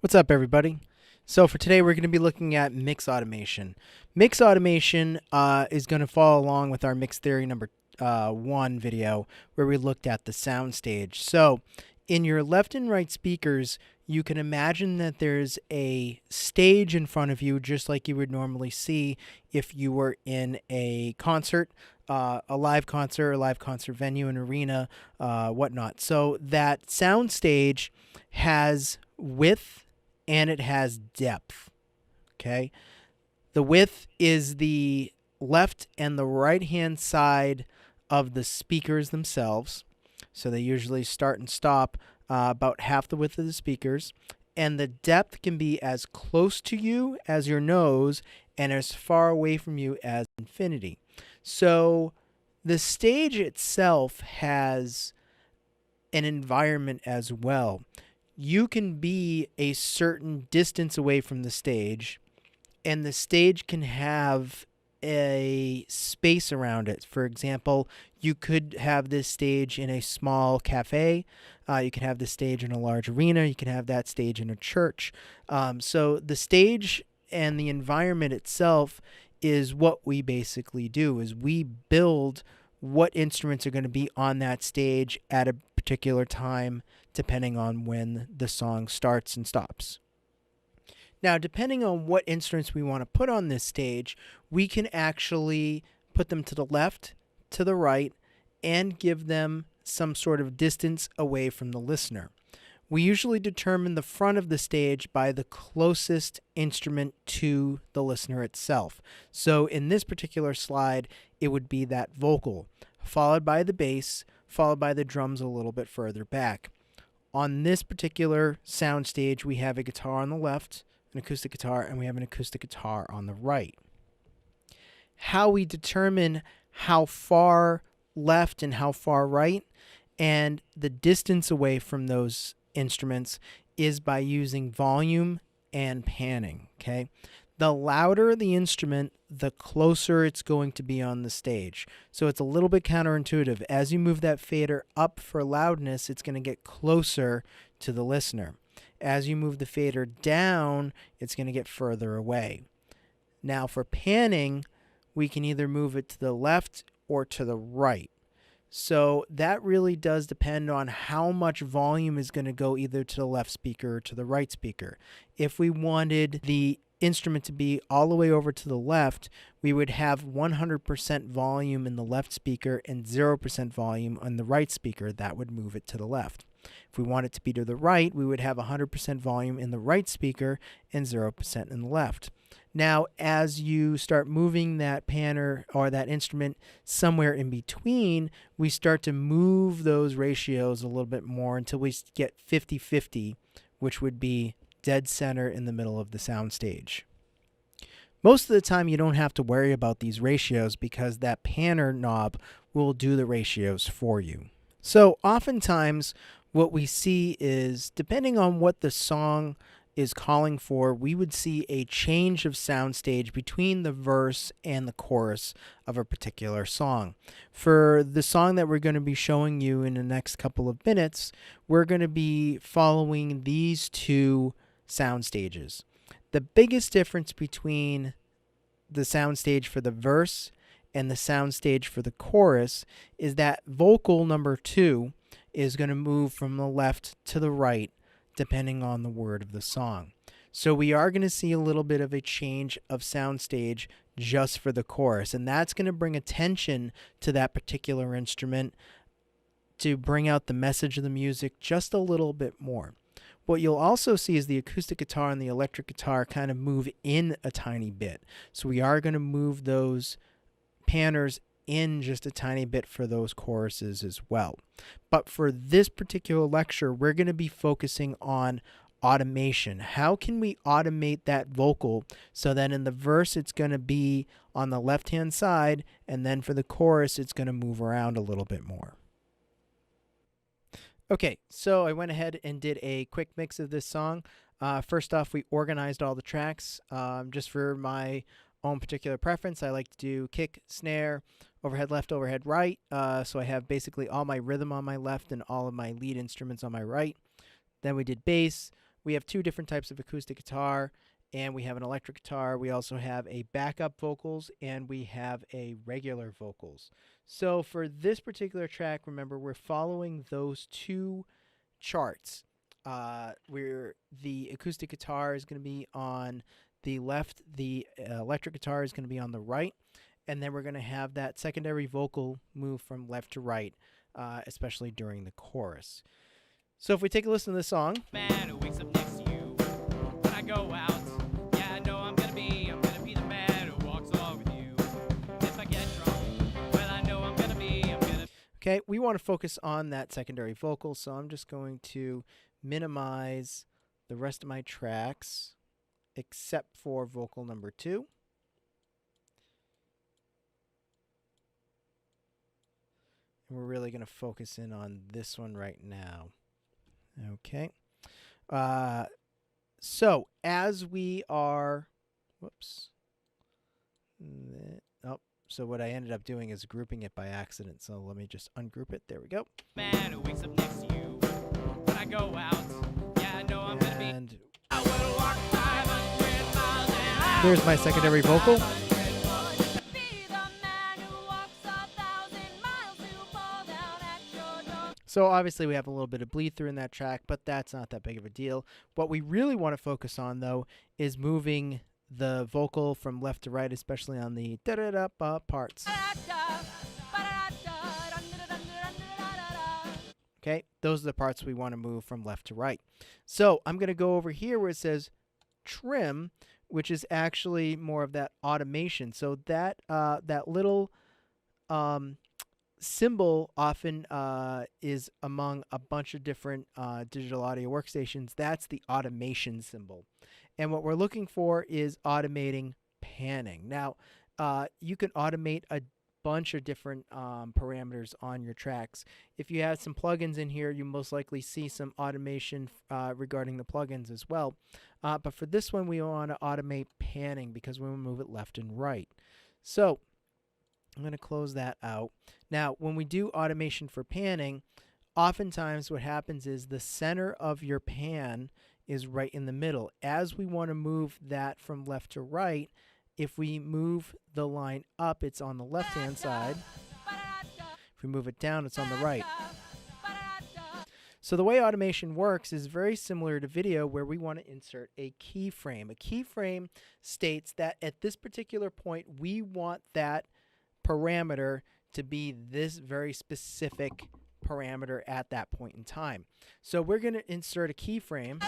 What's up, everybody? So for today, we're going to be looking at mix automation. Mix automation is going to follow along with our mix theory number 1 video, where we looked at the sound stage. So in your left and right speakers, you can imagine that there's a stage in front of you, just like you would normally see if you were in a concert, a live concert venue, an arena, whatnot. So that sound stage has width and it has depth. Okay. The width is the left and the right hand side of the speakers themselves. So they usually start and stop about half the width of the speakers. And the depth can be as close to you as your nose and as far away from you as infinity. So the stage itself has an environment as well. You can be a certain distance away from the stage, and the stage can have a space around it. For example, you could have this stage in a small cafe. You can have this stage in a large arena. You can have that stage in a church. So the stage and the environment itself is what we basically do, is we build what instruments are going to be on that stage at a particular time, depending on when the song starts and stops. Now, depending on what instruments we want to put on this stage, we can actually put them to the left, to the right, and give them some sort of distance away from the listener. We usually determine the front of the stage by the closest instrument to the listener itself. So in this particular slide, it would be that vocal, followed by the bass, followed by the drums a little bit further back. On this particular sound stage, we have a guitar on the left, an acoustic guitar, and we have an acoustic guitar on the right. How we determine how far left and how far right and the distance away from those instruments is by using volume and panning. Okay, the louder the instrument, the closer it's going to be on the stage. So it's a little bit counterintuitive. As you move that fader up for loudness, it's going to get closer to the listener. As you move the fader down, it's going to get further away. Now for panning, we can either move it to the left or to the right. So that really does depend on how much volume is going to go either to the left speaker or to the right speaker. If we wanted the instrument to be all the way over to the left, we would have 100% volume in the left speaker and 0% volume on the right speaker. That would move it to the left. If we want it to be to the right, we would have 100% volume in the right speaker and 0% in the left. Now, as you start moving that panner or that instrument somewhere in between, we start to move those ratios a little bit more until we get 50-50, which would be dead center in the middle of the sound stage. Most of the time, you don't have to worry about these ratios because that panner knob will do the ratios for you. So oftentimes, what we see is, depending on what the song is calling for, we would see a change of soundstage between the verse and the chorus of a particular song. For the song that we're going to be showing you in the next couple of minutes, we're going to be following these two sound stages. The biggest difference between the soundstage for the verse and the soundstage for the chorus is that vocal number 2 is going to move from the left to the right depending on the word of the song. So we are going to see a little bit of a change of soundstage just for the chorus, and that's going to bring attention to that particular instrument to bring out the message of the music just a little bit more. What you'll also see is the acoustic guitar and the electric guitar kind of move in a tiny bit. So we are going to move those panners in just a tiny bit for those choruses as well. But for this particular lecture, we're going to be focusing on automation. How can we automate that vocal so that in the verse it's going to be on the left-hand side, and then for the chorus it's going to move around a little bit more. Okay, so I went ahead and did a quick mix of this song. First off, we organized all the tracks. Just for my own particular preference, I like to do kick, snare, overhead left, overhead right. So I have basically all my rhythm on my left and all of my lead instruments on my right. Then we did bass, we have two different types of acoustic guitar, and we have an electric guitar. We also have a backup vocals, and we have a regular vocals. So for this particular track, remember, we're following those two charts. Where the acoustic guitar is going to be on the left, the electric guitar is going to be on the right, and then we're going to have that secondary vocal move from left to right, especially during the chorus. So if we take a listen to this song. Man who wakes up next to you when I go out. Yeah, I know I'm gonna be the man who walks along with you. If I get drunk, well, I know I'm gonna be. Okay, we want to focus on that secondary vocal, so I'm just going to minimize the rest of my tracks except for vocal number 2. And we're really going to focus in on this one right now. Okay. So as we are, whoops. Oh, so what I ended up doing is grouping it by accident. So let me just ungroup it. There we go. Man who wakes up next to you when I go out. Yeah, I know I'm gonna be. And I will walk 500 miles an hour. There's my secondary vocal. So obviously we have a little bit of bleed through in that track, but that's not that big of a deal. What we really want to focus on, though, is moving the vocal from left to right, especially on the da-da-da-ba parts. Okay, those are the parts we want to move from left to right. So I'm going to go over here where it says trim, which is actually more of that automation. So that that little symbol often is among a bunch of different digital audio workstations. That's the automation symbol. And what we're looking for is automating panning. Now, you can automate a bunch of different parameters on your tracks. If you have some plugins in here, you most likely see some automation regarding the plugins as well. But for this one, we want to automate panning because we want to move it left and right. So I'm going to close that out. Now, when we do automation for panning, oftentimes what happens is the center of your pan is right in the middle. As we want to move that from left to right, if we move the line up, it's on the left-hand side. If we move it down, it's on the right. So the way automation works is very similar to video, where we want to insert a keyframe. A keyframe states that at this particular point, we want that parameter to be this very specific parameter at that point in time. So we're going to insert a keyframe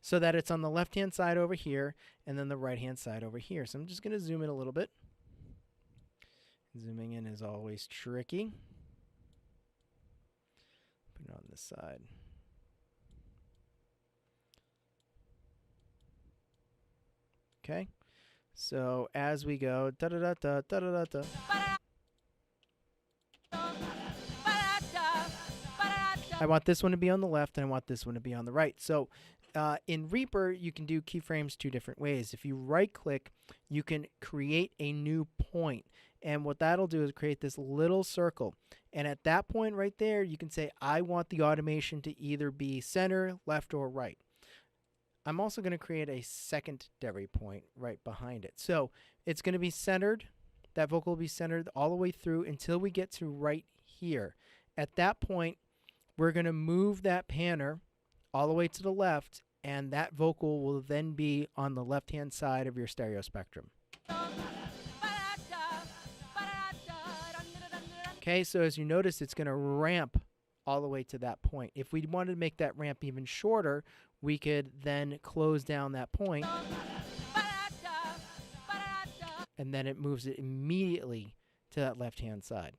so that it's on the left-hand side over here and then the right-hand side over here. So I'm just going to zoom in a little bit. Zooming in is always tricky. Put it on this side. Okay. So as we go, da da da da da da da. I want this one to be on the left, and I want this one to be on the right. So in Reaper, you can do keyframes two different ways. If you right-click, you can create a new point. And what that'll do is create this little circle. And at that point right there, you can say, I want the automation to either be center, left, or right. I'm also going to create a secondary point right behind it. So it's going to be centered. That vocal will be centered all the way through until we get to right here. At that point, we're going to move that panner all the way to the left, and that vocal will then be on the left-hand side of your stereo spectrum. Okay, so as you notice, it's going to ramp all the way to that point. If we wanted to make that ramp even shorter, we could then close down that point, and then it moves it immediately to that left-hand side.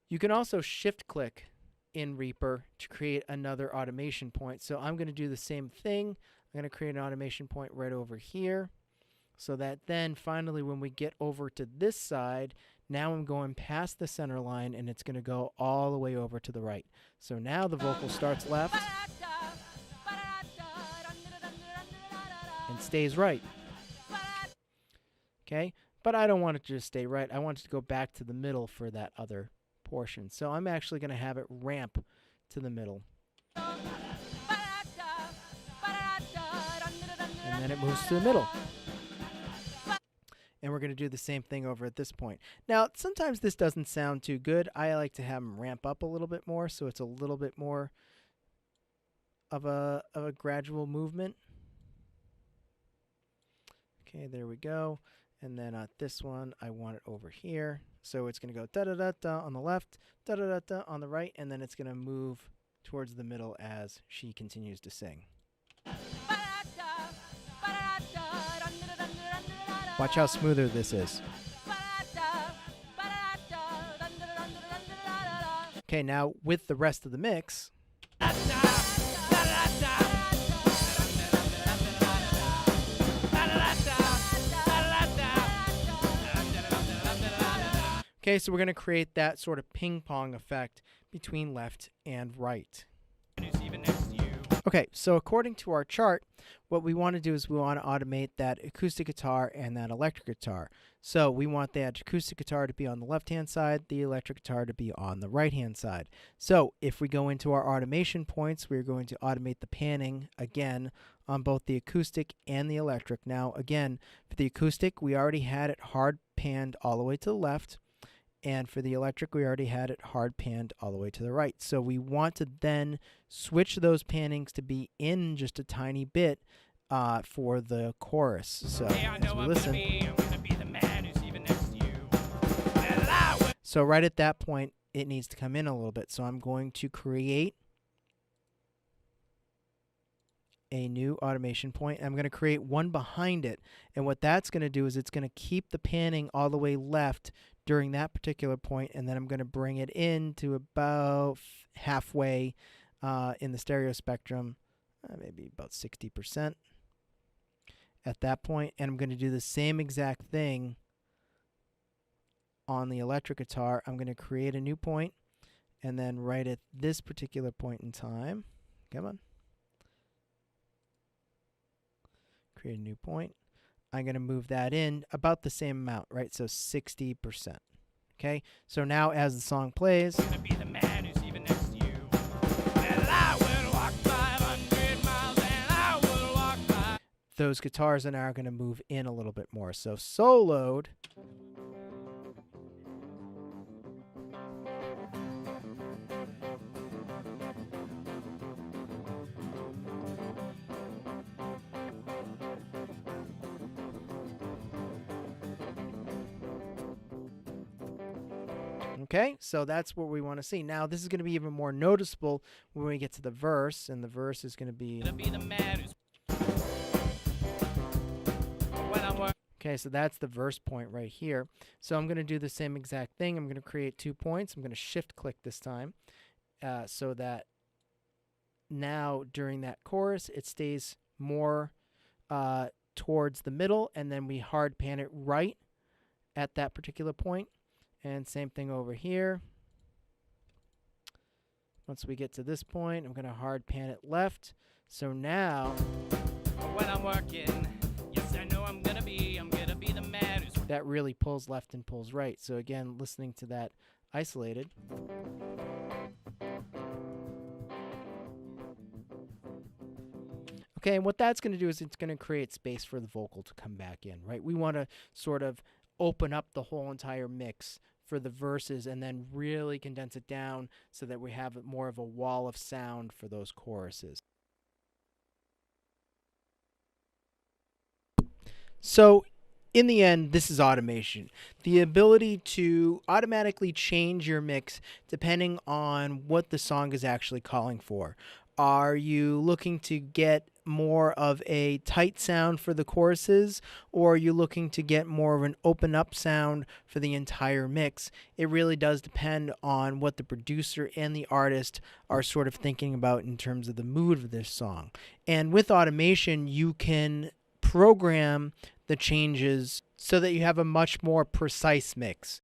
You can also shift-click in Reaper to create another automation point. So I'm going to do the same thing. I'm going to create an automation point right over here, so that then finally when we get over to this side, now I'm going past the center line, and it's going to go all the way over to the right. So now the vocal starts left and stays right. Okay, but I don't want it to just stay right. I want it to go back to the middle for that other portion. So I'm actually going to have it ramp to the middle. and it moves to the middle. And we're going to do the same thing over at this point. Now, sometimes this doesn't sound too good. I like to have them ramp up a little bit more, so it's a little bit more of a gradual movement. Okay, there we go. And then this one, I want it over here. So it's going to go da-da-da-da on the left, da-da-da-da on the right, and then it's going to move towards the middle as she continues to sing. Watch how smoother this is. Okay, now with the rest of the mix, okay, so we're going to create that sort of ping pong effect between left and right. Okay, so according to our chart, what we want to do is we want to automate that acoustic guitar and that electric guitar. So we want that acoustic guitar to be on the left-hand side, the electric guitar to be on the right-hand side. So if we go into our automation points, we're going to automate the panning again on both the acoustic and the electric. Now, again, for the acoustic, we already had it hard panned all the way to the left. And for the electric, we already had it hard panned all the way to the right. So we want to then switch those pannings to be in just a tiny bit for the chorus. So as we listen. So right at that point, it needs to come in a little bit. So I'm going to create a new automation point. I'm going to create one behind it. And what that's going to do is it's going to keep the panning all the way left during that particular point, and then I'm going to bring it in to about halfway in the stereo spectrum, maybe about 60% at that point. And I'm going to do the same exact thing on the electric guitar. I'm going to create a new point, and then right at this particular point in time, come on, create a new point. I'm going to move that in about the same amount, right? So 60%. Okay? So now as the song plays, those guitars are now going to move in a little bit more. So soloed. Okay, so that's what we want to see. Now, this is going to be even more noticeable when we get to the verse, and the verse is going to be... Okay, so that's the verse point right here. So I'm going to do the same exact thing. I'm going to create 2 points. I'm going to shift-click this time so that now during that chorus, it stays more towards the middle, and then we hard pan it right at that particular point. And same thing over here. Once we get to this point, I'm going to hard pan it left. So now, when I'm working, yes, I know I'm gonna be the man who's... That really pulls left and pulls right. So again, listening to that isolated. Okay, and what that's going to do is it's going to create space for the vocal to come back in, right? We want to sort of open up the whole entire mix for the verses and then really condense it down so that we have more of a wall of sound for those choruses. So in the end, this is automation. The ability to automatically change your mix depending on what the song is actually calling for. Are you looking to get more of a tight sound for the choruses, or are you looking to get more of an open up sound for the entire mix? It really does depend on what the producer and the artist are sort of thinking about in terms of the mood of this song. And with automation, you can program the changes so that you have a much more precise mix.